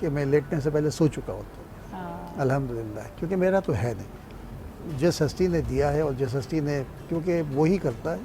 کہ میں لیٹنے سے پہلے سو چکا ہوتا ہوں الحمدللہ، کیونکہ میرا تو ہے نہیں. جس ہستی نے دیا ہے اور جس ہستی نے، کیونکہ وہی کرتا ہے،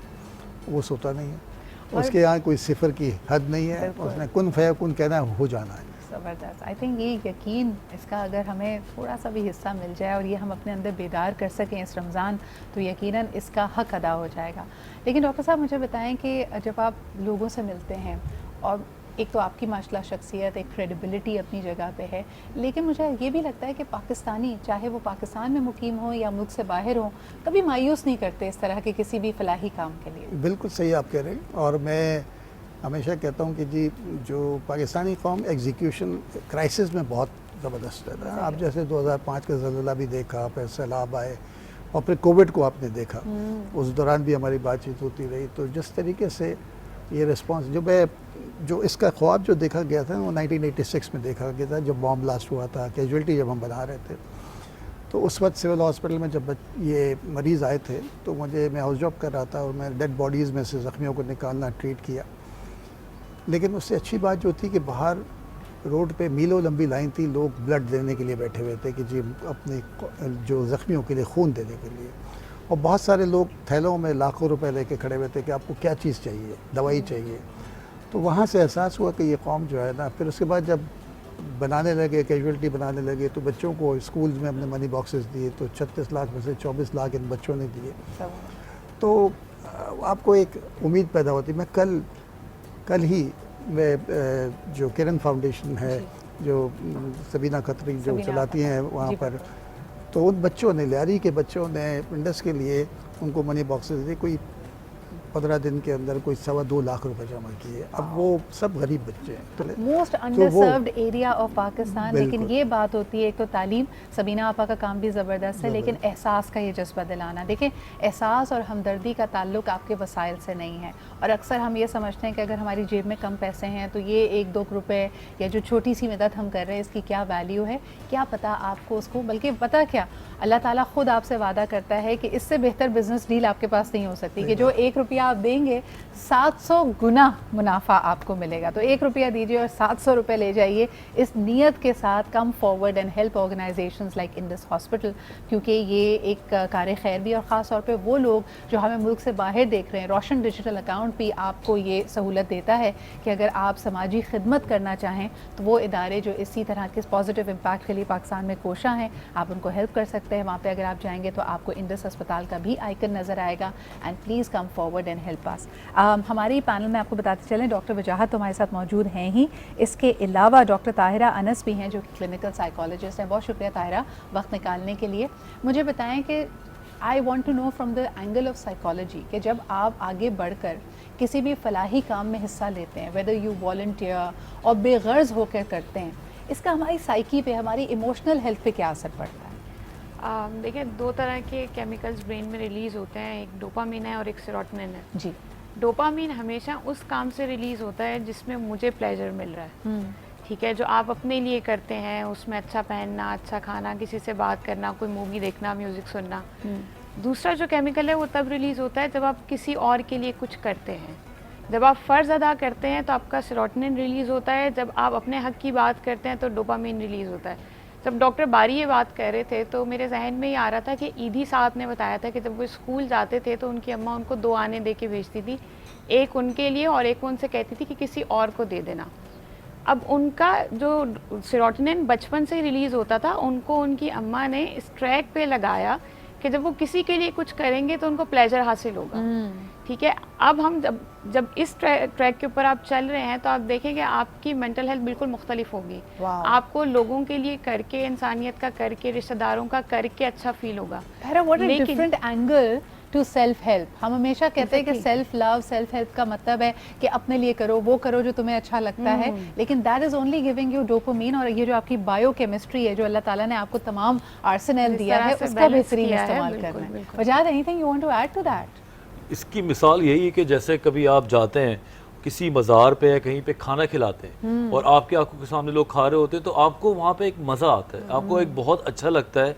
وہ سوتا نہیں ہے، اس کے یہاں کوئی صفر کی حد نہیں ہے، اس نے کن فیکون کہنا ہے، ہو جانا ہے. زبردست. آئی تھنک یہ یقین اس کا اگر ہمیں تھوڑا سا بھی حصہ مل جائے اور یہ ہم اپنے اندر بیدار کر سکیں اس رمضان، تو یقیناً اس کا حق ادا ہو جائے گا. لیکن ڈاکٹر صاحب مجھے بتائیں کہ جب آپ لوگوں سے ملتے ہیں، اور ایک تو آپ کی ماشاء اللہ شخصیت، ایک کریڈیبلٹی اپنی جگہ پہ ہے، لیکن مجھے یہ بھی لگتا ہے کہ پاکستانی، چاہے وہ پاکستان میں مقیم ہوں یا ملک سے باہر ہوں، کبھی مایوس نہیں کرتے اس طرح کے کسی بھی فلاحی کام کے لیے. بالکل صحیح آپ کہہ رہے ہیں. اور میں ہمیشہ کہتا ہوں کہ جی جو پاکستانی قوم ایگزیکیوشن کرائسس میں بہت زبردست ہے. آپ جیسے 2005 کا زلزلہ بھی دیکھا، پھر سیلاب آئے، اور پھر کووڈ کو آپ نے دیکھا، اس دوران بھی ہماری بات چیت ہوتی رہی. تو جس طریقے سے یہ رسپانس، جو اس کا خواب جو دیکھا گیا تھا وہ 1986 میں دیکھا گیا تھا، جب بام بلاسٹ ہوا تھا، کیجویلٹی جب ہم بنا رہے تھے. تو اس وقت سول ہاسپٹل میں جب یہ مریض آئے تھے تو میں ہاؤس جاب کر رہا تھا، اور میں ڈیڈ باڈیز میں سے زخمیوں کو نکالنا، ٹریٹ کیا. لیکن اس سے اچھی بات جو تھی کہ باہر روڈ پہ میلوں لمبی لائن تھی، لوگ بلڈ دینے کے لیے بیٹھے ہوئے تھے کہ جی اپنے جو زخمیوں کے لیے خون دینے کے لیے. اور بہت سارے لوگ تھیلوں میں لاکھوں روپے لے کے کھڑے ہوئے تھے کہ آپ کو کیا چیز چاہیے، دوائی چاہیے. تو وہاں سے احساس ہوا کہ یہ قوم جو ہے نا، پھر اس کے بعد جب بنانے لگے، کیجویلٹی بنانے لگے، تو بچوں کو اسکولز میں ہم نے منی باکسز دیے، تو 36 لاکھ میں سے 24 لاکھ ان بچوں نے دیے. تو آپ کو ایک امید پیدا ہوتی. میں کل ہی میں جو کرن فاؤنڈیشن ہے، جو سبینہ کھتری جو چلاتی ہیں وہاں پر، تو ان بچوں نے، لیاری کے بچوں نے انڈس کے لیے ان کو منی باکسز دیے. کوئی 15 دن کے اندر کوئی 2.25 لاکھ روپے جمع کیے. اب وہ سب غریب بچے ہیں، most under served area of Pakistan. لیکن یہ بات ہوتی ہے، ایک تو تعلیم، سبینہ آپا کا کام بھی زبردست ہے، لیکن احساس کا یہ جذبہ دلانا. دیکھیں، احساس اور ہمدردی کا تعلق آپ کے وسائل سے نہیں ہے. اور اکثر ہم یہ سمجھتے ہیں کہ اگر ہماری جیب میں کم پیسے ہیں تو یہ 1-2 روپے یا جو چھوٹی سی مدد ہم کر رہے ہیں اس کی کیا ویلیو ہے، کیا پتہ آپ کو اس کو. بلکہ پتہ کیا، اللہ تعالیٰ خود آپ سے وعدہ کرتا ہے کہ اس سے بہتر بزنس ڈیل آپ کے پاس نہیں ہو سکتی، کہ جو 1 روپیہ آپ دیں گے 700 گنا منافع آپ کو ملے گا. تو 1 روپیہ دیجیے اور 700 روپے لے جائیے اس نیت کے ساتھ. Come forward and help organisations like Indus hospital, کیونکہ یہ ایک کار خیر بھی، اور خاص طور پہ وہ لوگ جو ہمیں ملک سے باہر دیکھ رہے ہیں. روشن ڈیجیٹل اکاؤنٹ بھی آپ کو یہ سہولت دیتا ہے کہ اگر آپ سماجی خدمت کرنا چاہیں تو وہ ادارے جو اسی طرح کے پازیٹیو امپیکٹ کے لیے پاکستان میں کوشاں ہیں، آپ ان کو ہیلپ کر سکتے ہیں. وہاں پہ اگر آپ جائیں گے تو آپ کو انڈس ہسپتال کا بھی آئیکن نظر آئے گا. And please come forward and help us. ہماری پینل میں آپ کو بتاتے چلیں ڈاکٹر وجاہت ہمارے ساتھ موجود ہیں ہی. اس کے علاوہ ڈاکٹر طاہرہ انس بھی ہیں جو کہ کلینکل سائیکالوجسٹ ہیں. بہت شکریہ طاہرہ وقت نکالنے کے لیے. مجھے بتائیں کہ I want to know from the angle of psychology کہ جب آپ آگے بڑھ کر کسی بھی فلاحی کام میں حصہ لیتے ہیں، ویدر یو والنٹیئر اور بے غرض ہو کر کرتے ہیں، اس کا ہماری سائیکی پہ، ہماری ایموشنل ہیلتھ پہ کیا اثر پڑتا ہے؟ دیکھیں، 2 طرح کے کیمیکلز برین میں ریلیز ہوتے ہیں، ایک ڈوپامین ہے اور ایک سیروٹونن ہے. جی. ڈوپامین ہمیشہ اس کام سے ریلیز ہوتا ہے جس میں مجھے پلیجر مل رہا ہے. ٹھیک ہے، جو آپ اپنے لیے کرتے ہیں، اس میں اچھا پہننا، اچھا کھانا، کسی سے بات کرنا، کوئی مووی دیکھنا، میوزک سننا. دوسرا جو کیمیکل ہے وہ تب ریلیز ہوتا ہے جب آپ کسی اور کے لیے کچھ کرتے ہیں. جب آپ فرض ادا کرتے ہیں تو آپ کا سیروٹونن ریلیز ہوتا ہے. جب آپ اپنے حق کی بات کرتے ہیں تو ڈوپامین ریلیز ہوتا ہے. جب ڈاکٹر باری یہ بات کہہ رہے تھے تو میرے ذہن میں یہ آ رہا تھا کہ ایدھی صاحب نے بتایا تھا کہ جب وہ اسکول جاتے تھے تو ان کی اماں ان کو 2 آنے دے کے بھیجتی تھی، ایک ان کے لیے اور ایک ان سے کہتی تھی کہ کسی اور کو دے دینا. اب ان کا جو سیروٹونن بچپن سے ریلیز ہوتا تھا، ان کو ان کی اماں نے اس ٹریک پہ لگایا کہ جب وہ کسی کے لیے کچھ کریں گے تو ان کو پلیجر حاصل ہوگا. ٹھیک ہے، اب ہم جب اس ٹریک کے اوپر آپ چل رہے ہیں تو آپ دیکھیں کہ آپ کی مینٹل ہیلتھ بالکل مختلف ہوگی. آپ کو لوگوں کے لیے کر کے، انسانیت کا کر کے، رشتہ داروں کا کر کے اچھا فیل ہوگا. Different angle to self help. ہم ہمیشہ کہتے ہیں کہ سیلف لو، سیلف ہیلپ کا مطلب ہے کہ اپنے لیے کرو، وہ کرو جو تمہیں اچھا لگتا ہے. لیکن that is only giving you dopamine. اور یہ جو آپ کی بایو کیمسٹری ہے جو اللہ تعالیٰ نے آپ کو تمام آرسنل دیا ہے، اس کا بہترین استعمال کرنا ہے. Wajahat anything you want to add to that? اس کی مثال یہی ہے کہ جیسے کبھی آپ جاتے ہیں کسی مزار پہ یا کہیں پہ کھانا کھلاتے ہیں اور آپ کی آنکھوں کے سامنے لوگ کھا رہے ہوتے ہیں، تو آپ کو وہاں پہ ایک مزہ آتا ہے، آپ کو ایک بہت اچھا لگتا ہے.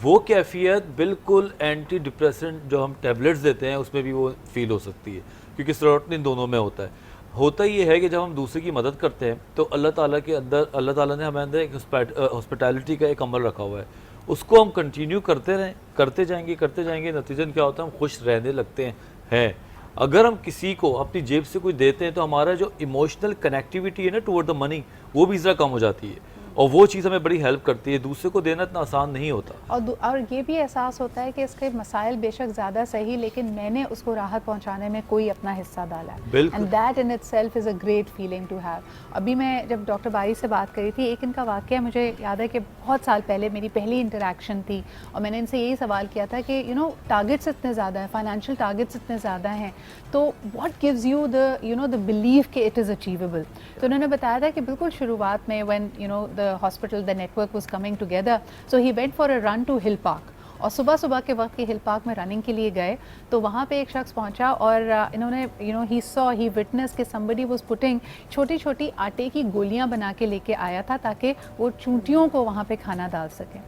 وہ کیفیت بالکل اینٹی ڈپریسنٹ جو ہم ٹیبلٹس دیتے ہیں اس میں بھی وہ فیل ہو سکتی ہے، کیونکہ سیروٹونن دونوں میں ہوتا ہے. ہوتا یہ ہے کہ جب ہم دوسرے کی مدد کرتے ہیں تو اللہ تعالیٰ کے اندر اللہ تعالیٰ نے ہمیں اندر ایک ہاسپٹیلٹی کا ایک عمل رکھا ہوا ہے. اس کو ہم کنٹینیو کرتے رہیں, کرتے جائیں گے, نتیجہ کیا ہوتا ہے, ہم خوش رہنے لگتے ہیں. اگر ہم کسی کو اپنی جیب سے کوئی دیتے ہیں تو ہمارا جو ایموشنل کنیکٹیویٹی ہے نا ٹورڈ دا منی, وہ بھی ذرا کم ہو جاتی ہے, اور وہ چیز ہمیں بڑی ہیلپ کرتی ہے. دوسرے کو دینا اتنا آسان نہیں ہوتا, اور یہ بھی احساس ہوتا ہے کہ اس کے مسائل بے شک زیادہ صحیح, لیکن میں نے اس کو راحت پہنچانے میں کوئی اپنا حصہ ڈالا ہے. بالکل. And that in itself is a great feeling to have. ابھی میں جب ڈاکٹر باری سے بات کری تھی, ایک ان کا واقعہ مجھے یاد ہے کہ بہت سال پہلے میری پہلی انٹریکشن تھی, اور میں نے ان سے یہی سوال کیا تھا کہ ٹارگیٹس اتنے زیادہ ہیں, فائنینشیل ٹارگیٹس اتنے زیادہ ہیں, تو what gives you the belief کہ اٹ از اچیویبل. تو انہوں نے بتایا تھا کہ بالکل شروعات میں when the hospital the network was coming together, so he went for a run to Hill Park, اور صبح کے وقت کے ہل پارک میں رننگ کے لیے گئے تو وہاں پہ ایک شخص پہنچا, اور انہوں نے ہی وٹنس کہ somebody was putting چھوٹی چھوٹی آٹے کی گولیاں بنا کے لے کے آیا تھا تاکہ وہ چونٹیوں کو وہاں پہ کھانا ڈال سکیں.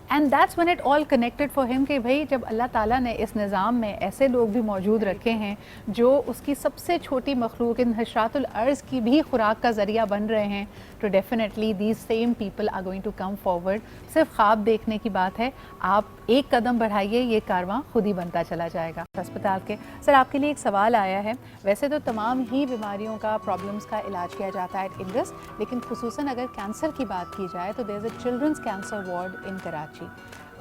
And that's when it all connected for him کہ بھائی جب اللہ تعالیٰ نے اس نظام میں ایسے لوگ بھی موجود رکھے ہیں جو اس کی سب سے چھوٹی مخلوق ان حشرات الارض کی بھی خوراک کا ذریعہ بن رہے ہیں, تو definitely these same people are going to come forward. صرف خواب دیکھنے کی بات ہے, آپ ایک قدم بڑھائیے, یہ کارواں خود ہی بنتا چلا جائے گا. اسپتال کے سر آپ کے لیے ایک سوال آیا ہے. ویسے تو تمام ہی بیماریوں کا پرابلمس کا علاج کیا جاتا ہے ایٹ انڈس, لیکن خصوصاً اگر کینسر کی بات کی جائے تو دیر از اے چلڈرنس کینسر وارڈ ان کراچی.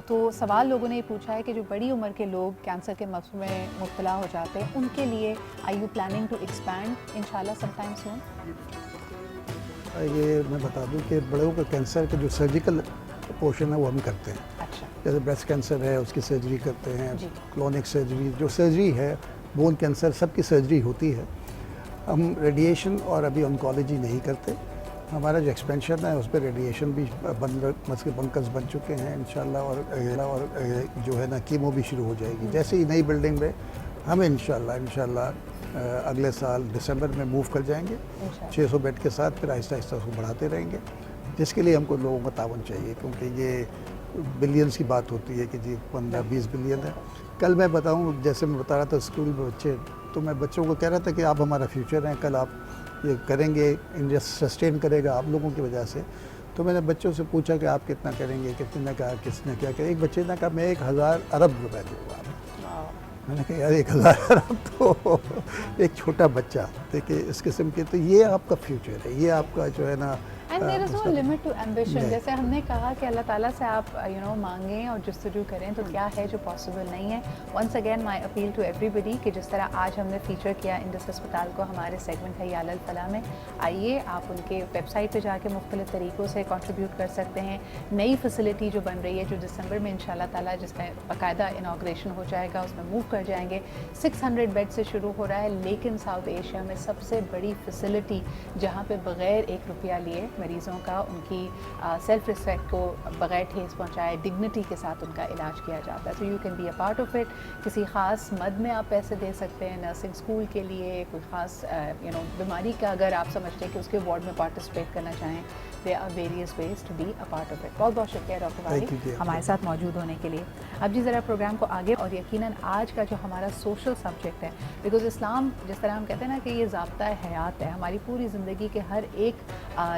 تو سوال لوگوں نے یہ پوچھا ہے کہ جو بڑی عمر کے لوگ کینسر کے مسئلے میں مبتلا ہو جاتے ہیں, ان کے لیے are you planning to expand انشاءاللہ سم ٹائم سون؟ یہ میں بتا دوں کہ بڑوں کا کینسر کا جو سرجیکل پورشن ہے وہ ہم کرتے ہیں. اچھا. جیسے بریسٹ کینسر ہے اس کی سرجری کرتے ہیں, جی. کلونک سرجری جو سرجری ہے, بون کینسر سب کی سرجری ہوتی ہے. ہم ریڈیشن اور ابھی انکالوجی نہیں کرتے. ہمارا جو ایکسپینشن ہے اس پہ ریڈیشن بھی بنکرز بن چکے ہیں انشاءاللہ, اور جو ہے نا کیمو بھی شروع ہو جائے گی. جیسے ہی نئی بلڈنگ میں ہم انشاءاللہ اگلے سال دسمبر میں موو کر جائیں گے 600 بیڈ کے ساتھ, پھر آہستہ آہستہ اس کو بڑھاتے رہیں گے, جس کے لیے ہم کو لوگوں کا تعاون چاہیے, کیونکہ یہ بلینس کی بات ہوتی ہے کہ جی 15-20 بلین ہے. کل میں بتاؤں, جیسے میں بتا رہا تھا اسکول میں بچے, تو میں بچوں کو کہہ رہا تھا کہ آپ ہمارا فیوچر ہیں, کل آپ یہ کریں گے, انڈیا سسٹین کرے گا آپ لوگوں کی وجہ سے. تو میں نے بچوں سے پوچھا کہ آپ کتنا کریں گے, کتنے نے کہا, کس نے کیا کریں. ایک بچے نے کہا میں 1000 ارب روپے دوں گا. میں نے کہا یار 1000 ارب تو ایک چھوٹا بچہ دیکھیں اس قسم کے, تو یہ آپ کا فیوچر ہے, یہ آپ کا جو ہے نا. And there is no limit to ambition. جیسے ہم نے کہا کہ اللہ تعالیٰ سے آپ مانگیں اور جستجو کریں, تو کیا ہے جو پاسبل نہیں ہے. Once again my appeal to everybody کہ جس طرح آج ہم نے فیچر کیا انڈس ہسپتال کو ہمارے سیگمنٹ حیال الفلاح میں, آئیے آپ ان کے ویب سائٹ پہ جا کے مختلف طریقوں سے کنٹریبیوٹ کر سکتے ہیں. نئی فیسلٹی جو بن رہی ہے جو دسمبر میں انشاءاللہ تعالیٰ جس میں باقاعدہ انوگریشن ہو جائے گا, اس میں موو کر جائیں گے. 600 بیڈ سے شروع ہو رہا ہے, لیکن ساؤتھ ایشیا میں سب سے بڑی فیسلٹی جہاں پہ بغیر 1 روپیہ لیے مریضوں کا ان کی سیلف ریسپیکٹ کو بغیر ٹھیس پہنچائے ڈگنیٹی کے ساتھ ان کا علاج کیا جاتا ہے. تو you can be a part of it. کسی خاص مد میں آپ پیسے دے سکتے ہیں, نرسنگ اسکول کے لیے, کوئی خاص بیماری کا اگر آپ سمجھتے ہیں کہ اس کے وارڈ میں پارٹیسپیٹ کرنا چاہیں, there are various ways to be a part of it. بہت بہت شکریہ ڈاکٹر باری ہمارے ساتھ موجود ہونے کے لیے. اب جی ذرا پروگرام کو آگے, اور یقیناً آج کا جو ہمارا سوشل سبجیکٹ ہے, بیکاز اسلام جس طرح ہم کہتے ہیں نا کہ یہ ضابطۂ حیات ہے, ہماری پوری زندگی کے ہر ایک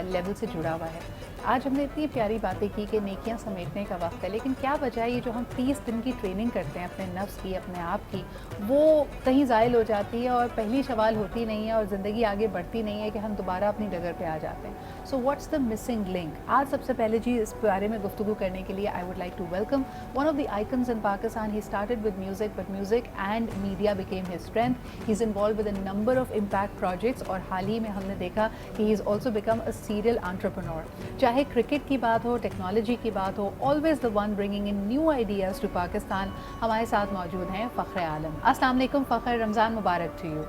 لیول سے جڑا ہوا ہے. آج ہم نے اتنی پیاری باتیں کی کہ نیکیاں سمیٹنے کا وقت ہے, لیکن کیا وجہ ہے یہ جو ہم 30 دن کی ٹریننگ کرتے ہیں اپنے نفس کی, اپنے آپ کی, وہ کہیں زائل ہو جاتی ہے اور پہلی شوال ہوتی نہیں ہے اور زندگی آگے بڑھتی نہیں ہے کہ ہم دوبارہ اپنی ڈگر پہ آ جاتے ہیں. So what's the missing link? آج سب سے پہلے جی اس بارے میں گفتگو کرنے کے لیے I would like to welcome one of the icons in Pakistan. He started with music, but music and media became his strength. He is involved with a number of impact projects, اور حال ہی میں ہم نے دیکھا کہ he is also become a serial entrepreneur. چاہے cricket کی بات ہو, ٹیکنالوجی کی بات ہو, always the one bringing in new ideas to Pakistan. ہمارے ساتھ موجود ہیں فخر عالم. السلام علیکم فخر, رمضان مبارک ٹو یو.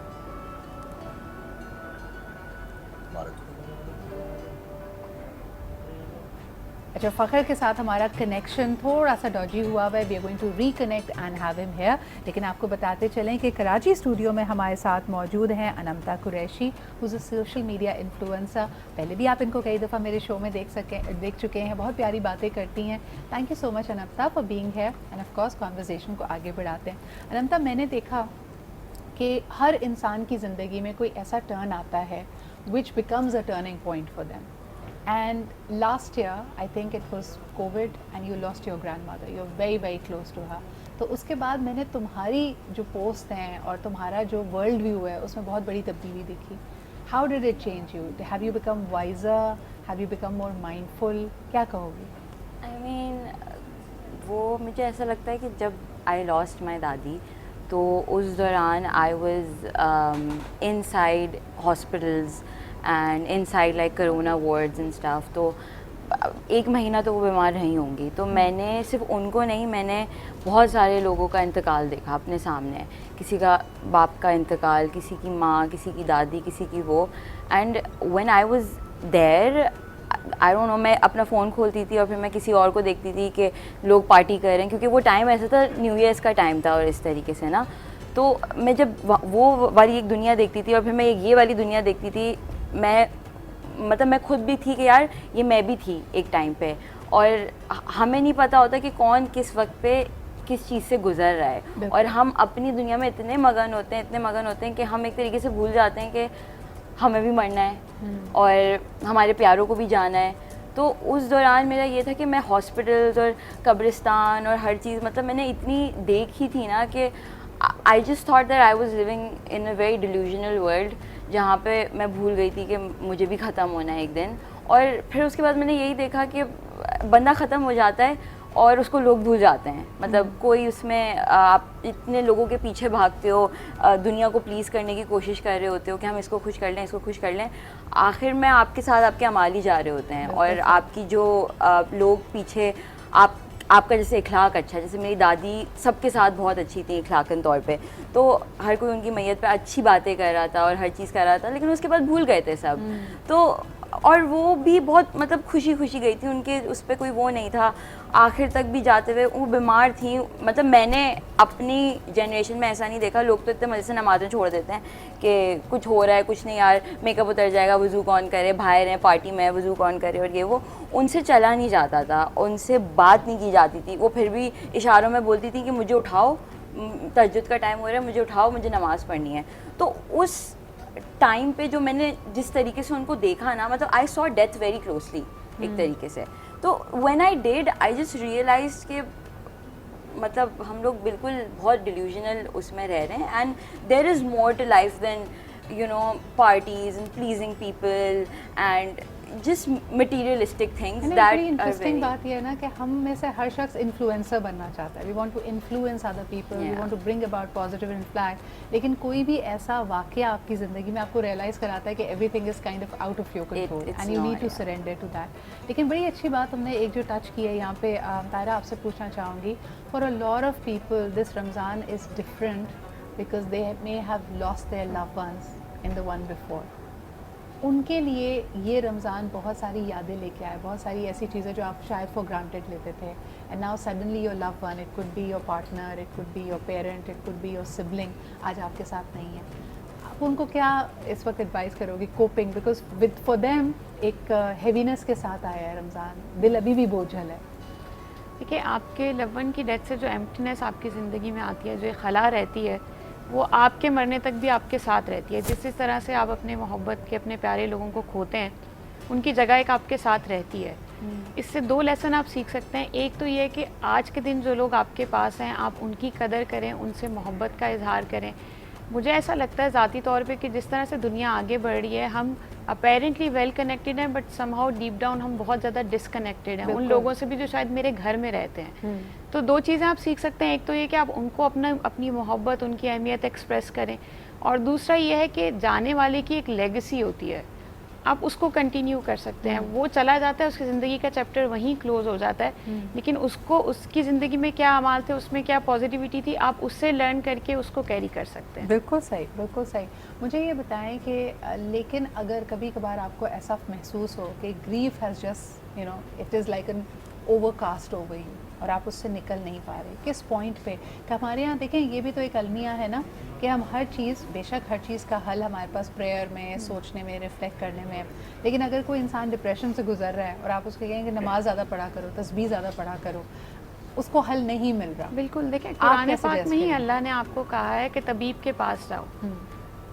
اچھا, فخر کے ساتھ ہمارا کنیکشن تھوڑا سا ڈاجی ہوا ہوا ہے. We are going to reconnect and have him here. لیکن آپ کو بتاتے چلیں کہ کراچی اسٹوڈیو میں ہمارے ساتھ موجود ہیں Anumta Qureshi, who's a social media influencer. پہلے بھی آپ ان کو کئی دفعہ میرے شو میں دیکھ چکے ہیں, بہت پیاری باتیں کرتی ہیں. Thank you so much Anumta for being here, and of course conversation کو آگے بڑھاتے ہیں. انمتا, میں نے دیکھا کہ ہر انسان کی زندگی میں کوئی ایسا ٹرن آتا ہے which becomes a turning point for them. And last year, I think it was COVID and you lost your grandmother. You're very, very close to her. تو اس کے بعد میں نے تمہاری جو پوسٹ ہیں اور تمہارا جو ورلڈ ویو ہے اس میں بہت بڑی تبدیلی دیکھی. How did it change you? Have you become wiser? Have you become more mindful? کیا کہو گی؟ I mean وہ مجھے ایسا لگتا ہے کہ جب I lost my دادی تو اس دوران I was inside hospitals and inside like corona wards and stuff. تو ایک مہینہ تو وہ بیمار رہی ہوں گی. تو میں نے صرف ان کو نہیں, میں نے بہت سارے لوگوں کا انتقال دیکھا اپنے سامنے. کسی کا باپ کا انتقال, کسی کی ماں, کسی کی دادی, کسی کی وہ. And when I was there, I don't know, میں اپنا فون کھولتی تھی اور پھر میں کسی اور کو دیکھتی تھی کہ لوگ پارٹی کر رہے ہیں, کیونکہ وہ ٹائم ایسا تھا, نیو ایئرس کا ٹائم تھا اور اس طریقے سے نا. تو میں جب وہ والی ایک دنیا دیکھتی تھی اور پھر میں یہ والی دنیا دیکھتی تھی, میں مطلب میں خود بھی تھی کہ یار یہ میں بھی تھی ایک ٹائم پہ, اور ہمیں نہیں پتہ ہوتا کہ کون کس وقت پہ کس چیز سے گزر رہا ہے. اور ہم اپنی دنیا میں اتنے مگن ہوتے ہیں کہ ہم ایک طریقے سے بھول جاتے ہیں کہ ہمیں بھی مرنا ہے اور ہمارے پیاروں کو بھی جانا ہے. تو اس دوران میرا یہ تھا کہ میں ہاسپٹلز اور قبرستان اور ہر چیز, مطلب میں نے اتنی دیکھی تھی نا کہ I just thought that I was living in a very delusional world, جہاں پہ میں بھول گئی تھی کہ مجھے بھی ختم ہونا ہے ایک دن. اور پھر اس کے بعد میں نے یہی دیکھا کہ بندہ ختم ہو جاتا ہے اور اس کو لوگ بھول جاتے ہیں. مطلب کوئی اس میں آپ اتنے لوگوں کے پیچھے بھاگتے ہو, دنیا کو پلیز کرنے کی کوشش کر رہے ہوتے ہو کہ ہم اس کو خوش کر لیں, اس کو خوش کر لیں. آخر میں آپ کے ساتھ آپ کے اعمال ہی جا رہے ہوتے ہیں, اور آپ کی جو لوگ پیچھے آپ کا جیسے اخلاق اچھا, جیسے میری دادی سب کے ساتھ بہت اچھی تھی اخلاقاً طور پہ, تو ہر کوئی ان کی میت پہ اچھی باتیں کر رہا تھا اور ہر چیز کر رہا تھا, لیکن اس کے بعد بھول گئے تھے سب. تو اور وہ بھی بہت مطلب خوشی گئی تھی, ان کے اس پہ کوئی وہ نہیں تھا. آخر تک بھی جاتے ہوئے وہ بیمار تھیں. مطلب میں نے اپنی جنریشن میں ایسا نہیں دیکھا. لوگ تو اتنے مزے سے نمازیں چھوڑ دیتے ہیں کہ کچھ ہو رہا ہے, کچھ نہیں یار, میک اپ اتر جائے گا, وضو کون کرے, باہر ہیں پارٹی میں, وضو کون کرے, اور یہ وہ. ان سے چلا نہیں جاتا تھا, ان سے بات نہیں کی جاتی تھی. وہ پھر بھی اشاروں میں بولتی تھی کہ مجھے اٹھاؤ, تہجد کا ٹائم ہو رہا ہے, مجھے اٹھاؤ, مجھے نماز پڑھنی ہے. تو اس ٹائم پہ جو میں نے جس طریقے سے ان کو دیکھا نا, مطلب I saw death very closely ایک طریقے سے. تو when I did I just realise کہ مطلب ہم لوگ بالکل بہت ڈیلیوژنل اس میں رہ رہے ہیں, and there is more to life than you know parties and pleasing people and just materialistic things. بڑی انٹرسٹنگ بات یہ ہے نا کہ ہم میں سے ہر شخص انفلوئنسر بننا چاہتا ہے. We want to influence other people, we want to bring about positive inflect. لیکن کوئی بھی ایسا واقعہ آپ کی زندگی میں آپ کو ریئلائز کراتا ہے کہ everything is kind of out of your control and you need to surrender to that. لیکن بڑی اچھی بات ہم نے ایک جو ٹچ کی ہے یہاں پہ, طاہرہ آپ سے پوچھنا چاہوں گی, for a lot of people this Ramzan is different because they may have lost their love ones in the one before. ان کے لیے یہ رمضان بہت ساری یادیں لے کے آئے, بہت ساری ایسی چیزیں جو آپ شاید فار گرانٹیڈ لیتے تھے, and now suddenly your love one, it could be your partner, it could be your parent, it could be your sibling, آج آپ کے ساتھ نہیں ہے. آپ ان کو کیا اس وقت ایڈوائز کرو گی coping, because with for them ایک ہیوینس کے ساتھ آیا ہے رمضان, دل ابھی بھی بوجھل ہے. دیکھیے, آپ کے لو ون کی ڈیتھ سے جو ایمپٹینس آپ کی زندگی میں آتی ہے, جو ایک خلا رہتی ہے, وہ آپ کے مرنے تک بھی آپ کے ساتھ رہتی ہے. جس طرح سے آپ اپنے محبت کے اپنے پیارے لوگوں کو کھوتے ہیں, ان کی جگہ ایک آپ کے ساتھ رہتی ہے. اس سے دو لیسن آپ سیکھ سکتے ہیں. ایک تو یہ ہے کہ آج کے دن جو لوگ آپ کے پاس ہیں, آپ ان کی قدر کریں, ان سے محبت کا اظہار کریں. مجھے ایسا لگتا ہے ذاتی طور پہ کہ جس طرح سے دنیا آگے بڑھ رہی ہے, ہم اپیرنٹلی ویل کنیکٹڈ ہیں, but some how deep down ہم بہت زیادہ ڈسکنیکٹڈ ہیں ان لوگوں سے بھی جو شاید میرے گھر میں رہتے ہیں. تو دو چیزیں آپ سیکھ سکتے ہیں. ایک تو یہ کہ آپ ان کو اپنی محبت, ان کی اہمیت ایکسپریس کریں, اور دوسرا یہ ہے کہ جانے والے کی ایک لیگیسی ہوتی ہے, آپ اس کو کنٹینیو کر سکتے ہیں. وہ چلا جاتا ہے, اس کی زندگی کا چیپٹر وہیں کلوز ہو جاتا ہے, لیکن اس کو اس کی زندگی میں کیا اعمال تھے, اس میں کیا پازیٹیوٹی تھی, آپ اس سے لرن کر کے اس کو کیری کر سکتے ہیں. بالکل صحیح, بالکل صحیح. مجھے یہ بتائیں کہ لیکن اگر کبھی کبھار آپ کو ایسا محسوس ہو کہ grief has just you know it is like an overcast over you, اور آپ اس سے نکل نہیں پا رہے, کس پوائنٹ پہ؟ کہ ہمارے یہاں دیکھیں یہ بھی تو ایک المیہ ہے نا کہ ہم ہر چیز, بے شک ہر چیز کا حل ہمارے پاس پریئر میں, سوچنے میں, ریفلیکٹ کرنے میں, لیکن اگر کوئی انسان ڈپریشن سے گزر رہا ہے اور آپ اس کو کہیں کہ نماز زیادہ پڑھا کرو, تسبیح زیادہ پڑھا کرو, اس کو حل نہیں مل رہا. بالکل. دیکھیں آپ قرآن کیا پاک suggest میں ہی کریں؟ اللہ نے آپ کو کہا ہے کہ طبیب کے پاس جاؤ.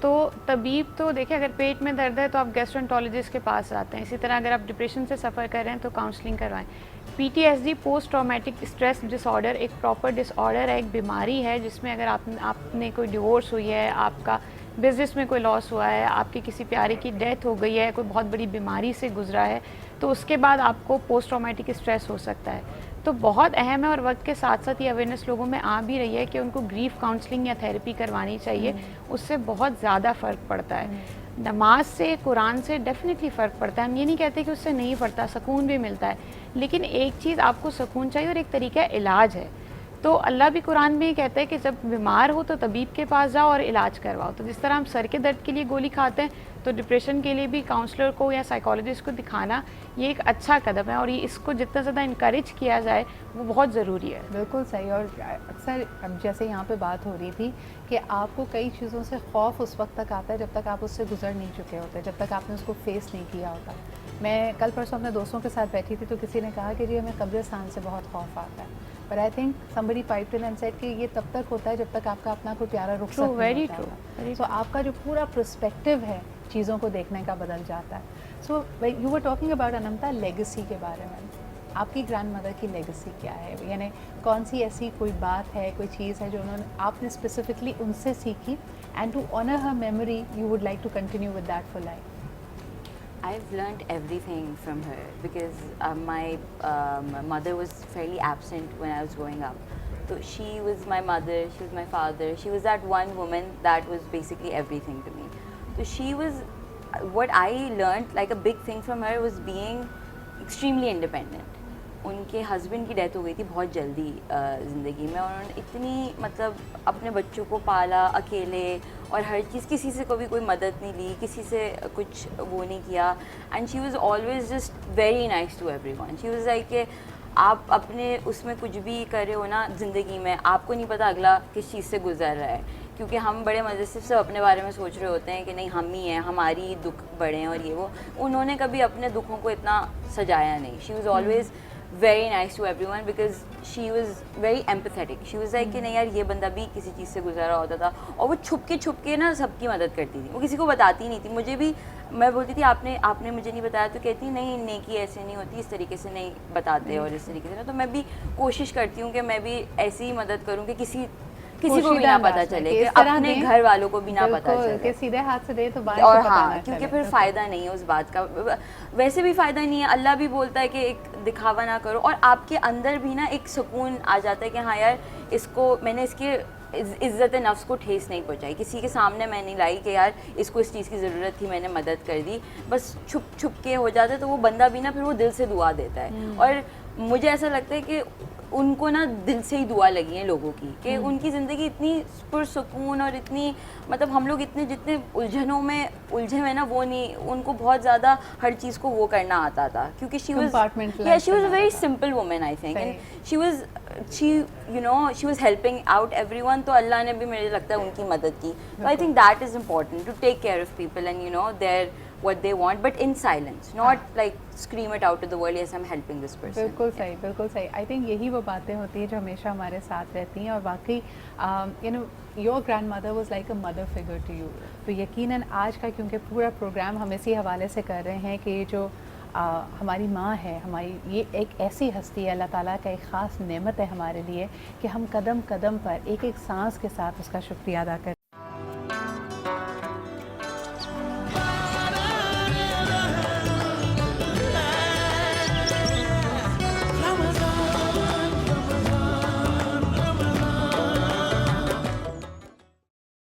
تو طبیب تو دیکھیں اگر پیٹ میں درد ہے تو آپ گیسٹرنٹولوجسٹ کے پاس آتے ہیں. اسی طرح اگر آپ ڈپریشن سے سفر کر رہے ہیں تو کاؤنسلنگ کروائیں. PTSD post traumatic stress dis order ایک پراپر ڈس آرڈر ہے, ایک بیماری ہے جس میں اگر آپ نے کوئی ڈیورس ہوئی ہے, آپ کا بزنس میں کوئی لاس ہوا ہے, آپ کی کسی پیارے کی ڈیتھ ہو گئی ہے, کوئی بہت بڑی بیماری سے گزرا ہے, تو اس کے بعد آپ کو پوسٹ ٹرامیٹک اسٹریس ہو سکتا ہے. تو بہت اہم ہے اور وقت کے ساتھ ساتھ یہ اویئرنیس لوگوں میں آ بھی رہی ہے کہ ان کو گریف کاؤنسلنگ یا تھیراپی کروانی چاہیے. اس سے بہت زیادہ فرق پڑتا ہے. نماز سے, قرآن سے ڈیفینیٹلی فرق پڑتا ہے. ہم یہ نہیں کہتے کہ اس سے نہیں پڑتا, سکون بھی ملتا ہے, لیکن ایک چیز آپ کو سکون چاہیے اور ایک طریقہ علاج ہے. تو اللہ بھی قرآن میں یہ کہتا ہے کہ جب بیمار ہو تو طبیب کے پاس جاؤ اور علاج کرواؤ. تو جس طرح ہم سر کے درد کے لیے گولی کھاتے ہیں تو ڈپریشن کے لیے بھی کاؤنسلر کو یا سائیکالوجسٹ کو دکھانا یہ ایک اچھا قدم ہے, اور یہ اس کو جتنا زیادہ انکریج کیا جائے وہ بہت ضروری ہے. بالکل صحیح. اور اکثر جیسے یہاں پہ بات ہو رہی تھی کہ آپ کو کئی چیزوں سے خوف اس وقت تک آتا ہے جب تک آپ اس سے گزر نہیں چکے ہوتے, جب تک آپ نے اس کو فیس نہیں کیا ہوتا. میں کل پرسوں اپنے دوستوں کے ساتھ بیٹھی تھی تو کسی نے کہا کہ جی ہمیں قبرستان سے بہت خوف آتا ہے. پر I think somebody piped in and said کہ یہ تب تک ہوتا ہے جب تک آپ کا اپنا کوئی پیارا رخصت True, نہیں very ہوتا true, ہوتا. very سو آپ کا جو پورا پرسپیکٹیو ہے چیزوں کو دیکھنے کا بدل جاتا ہے. So you were talking about Anumta legacy کے بارے میں. آپ کی گرینڈ مدر کی لیگیسی کیا ہے, یعنی کون سی ایسی کوئی بات ہے, کوئی چیز ہے جو آپ نے اسپیسیفکلی ان سے سیکھی, and to honour her memory you would like to continue with that for life. I've learned everything from her because my mother was fairly absent when I was growing up. So she was my mother, she was my father, she was that one woman that was basically everything to me. So she was, what I learned like a big thing from her was being extremely independent. ان کے husband کی death ہو گئی تھی بہت جلدی زندگی میں, اور انہوں نے اتنی مطلب اپنے بچوں کو پالا اکیلے, اور ہر چیز, کسی سے کبھی کوئی مدد نہیں لی, کسی سے کچھ وہ نہیں کیا. And she was always just very nice to everyone. She was like کہ آپ اپنے اس میں کچھ بھی کر رہے ہو نا زندگی میں, آپ کو نہیں پتہ اگلا کس چیز سے گزر رہا ہے, کیونکہ ہم بڑے مزے سے سب اپنے بارے میں سوچ رہے ہوتے ہیں کہ نہیں ہم ہی ہیں, ہماری دکھ بڑے ہیں اور یہ وہ. انہوں نے کبھی اپنے دکھوں کو اتنا سجایا نہیں. شی was always very nice to everyone because she was very empathetic. She was like کہ نہیں یار یہ بندہ بھی کسی چیز سے گزرا ہوتا تھا, اور وہ چھپ کے نا سب کی مدد کرتی تھی. وہ کسی کو بتاتی نہیں تھی. مجھے بھی میں بولتی تھی آپ نے مجھے نہیں بتایا, تو کہتی نہیں نیکی ایسے نہیں ہوتی, اس طریقے سے نہیں بتاتے, اور اس طریقے سے. تو میں بھی کوشش کرتی ہوں کہ میں بھی ایسی ہی مدد کروں کہ کسی کو بھی نہ پتہ چلے, کہ اپنے گھر والوں کو بھی نہ پتہ چلے, کہ سیدھے ہاتھ سے دے تو باہر اور کو پتہ ہاں نہ کیونکہ چلے. پھر فائدہ نہیں ہے اس بات کا. ویسے بھی فائدہ نہیں ہے, اللہ بھی بولتا ہے کہ ایک دکھاوا نہ کرو, اور آپ کے اندر بھی نا ایک سکون آ جاتا ہے کہ ہاں یار اس کو میں نے اس کے عزت نفس کو ٹھیس نہیں پہنچائی, کسی کے سامنے میں نہیں لائی کہ یار اس کو اس چیز کی ضرورت تھی میں نے مدد کر دی, بس چھپ کے ہو جاتا ہے. تو وہ بندہ بھی نا پھر وہ دل سے دعا دیتا ہے. اور مجھے ایسا لگتا ہے کہ ان کو نا دل سے ہی دعا لگی ہیں لوگوں کی, کہ ان کی زندگی اتنی پرسکون اور اتنی مطلب ہم لوگ اتنے جتنے الجھنوں میں الجھے ہوئے نا وہ نہیں, ان کو بہت زیادہ ہر چیز کو وہ کرنا آتا تھا, کیونکہ she was a very simple woman I think, and she was helping out every one. تو اللہ نے بھی مجھے لگتا ہے ان کی مدد کی. تو I think that is important to take care of people and you know there what they want, but in silence, not like scream it out to the world, yes I'm helping this person. بالکل صحیح, بالکل صحیح. I think یہی وہ باتیں ہوتی ہیں جو ہمیشہ ہمارے ساتھ رہتی ہیں, اور واقعی you know your grandmother was like a mother figure to you. تو یقیناً آج کا کیونکہ پورا پروگرام ہم اسی حوالے سے کر رہے ہیں کہ جو ہماری ماں ہے, ہماری یہ ایک ایسی ہستی ہے, اللہ تعالیٰ کا ایک خاص نعمت ہے ہمارے لیے, کہ ہم قدم قدم پر ایک ایک سانس کے ساتھ اس کا شکریہ ادا کریں.